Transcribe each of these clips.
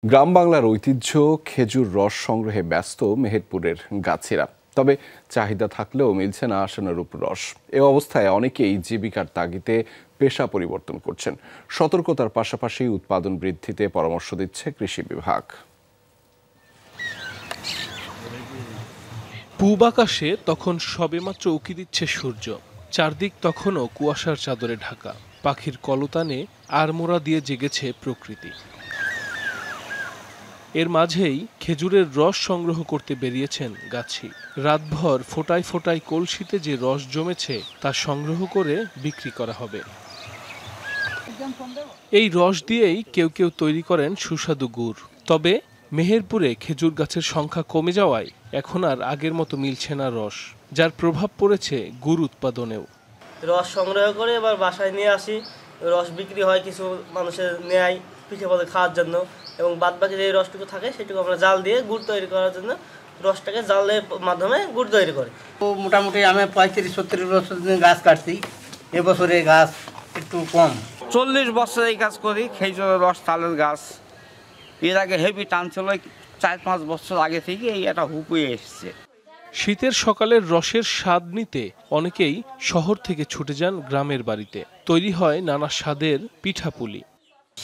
গ্রাম বাংলার ঐতিহ্য খেজুর রস সংগ্রহে ব্যস্ত মেহেরপুরের গাছিরা। তবে চাহিদা থাকলেও মিলছে না আশানুরূপ রস। এ অবস্থায় অনেকেই জীবিকার তাগিদে পেশা পরিবর্তন করছেন। সতর্কতার পাশাপাশি উৎপাদন বৃদ্ধিতে পরামর্শ দিচ্ছে কৃষি বিভাগ। পূব আকাশে তখন সবেমাত্র উঁকি দিচ্ছে সূর্য। চারদিক তখনও কুয়াশার চাদরে ঢাকা। পাখির কলতানে আড়মোড়া দিয়ে জেগেছে প্রকৃতি। এর মাঝেই খেজুরের রস সংগ্রহ করতে বেরিয়েছেন গাছি। রাতভর ফোটায় ফোটায় কলসিতে যে রস জমেছে তা সংগ্রহ করে বিক্রি করা হবে। এই রস দিয়েই কেউ কেউ তৈরি করেন সুস্বাদু গুড়। তবে মেহেরপুরে খেজুর গাছের সংখ্যা কমে যাওয়ায় এখন আর আগের মতো মিলছে না রস, যার প্রভাব পড়েছে গুড় উৎপাদনেও। রস সংগ্রহ করে এবার বাসায় নিয়ে আসি, রস বিক্রি হয়, কিছু মানুষের নেয় পিঠে পদে খাওয়ার জন্য, এবং বাদবাকি যে রসটুকু থাকে সেটুকু আমরা জাল দিয়ে গুড় তৈরি করার জন্য রসটাকে জালের মাধ্যমে গুড় তৈরি করি। তো মোটামুটি আমি 35-40 বছর গাছ কাটছি, এবছরে গাছ একটু কম। 40 বছর এই কাজ করি, খেজুরের রস, তালের গাছ। এর আগে হেভি টান ছিল, 4-5 বছর আগে থেকে এই একটা হুপ হয়ে এসছে। শীতের সকালের রসের স্বাদ নিতে অনেকেই শহর থেকে ছুটে যান গ্রামের বাড়িতে। তৈরি হয় নানা স্বাদের পিঠাপুলি।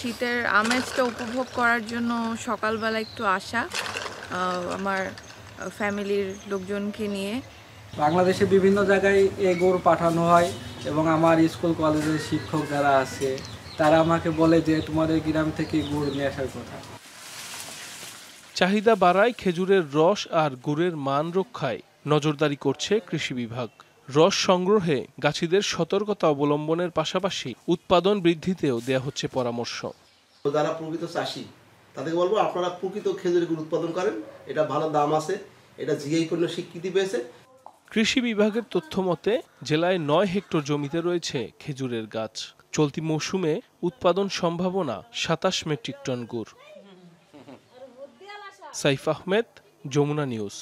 শীতের আমেজটা উপভোগ করার জন্য সকালবেলা একটু আসা, আমার ফ্যামিলির লোকজনকে নিয়ে। বাংলাদেশে বিভিন্ন জায়গায় এই গুড় পাঠানো হয় এবং আমার স্কুল কলেজের শিক্ষক যারা আছে তারা আমাকে বলে যে তোমাদের গ্রাম থেকে গুড় নিয়ে আসার কথা। চাহিদা বাড়ায় খেজুরের রস আর গুড়ের মান রক্ষায় নজরদারি করছে কৃষি বিভাগ। রস সংগ্রহে গাছিদের সতর্কতা অবলম্বনের পাশাপাশি উৎপাদন বৃদ্ধিতেও দেয়া হচ্ছে পরামর্শ। যারা প্রকৃত চাষি তাদেরকে বলবো, আপনারা প্রকৃত খেজুরের গুড় উৎপাদন করেন, এটা ভালো দাম আছে, এটা জিআই পণ্য স্বীকৃতি পেয়েছে। কৃষি বিভাগের তথ্য মতে জেলায় 9 হেক্টর জমিতে রয়েছে খেজুরের গাছ। চলতি মৌসুমে উৎপাদন সম্ভাবনা 27 মেট্রিক টন গুড়। সাইফ আহমেদ, যমুনা নিউজ।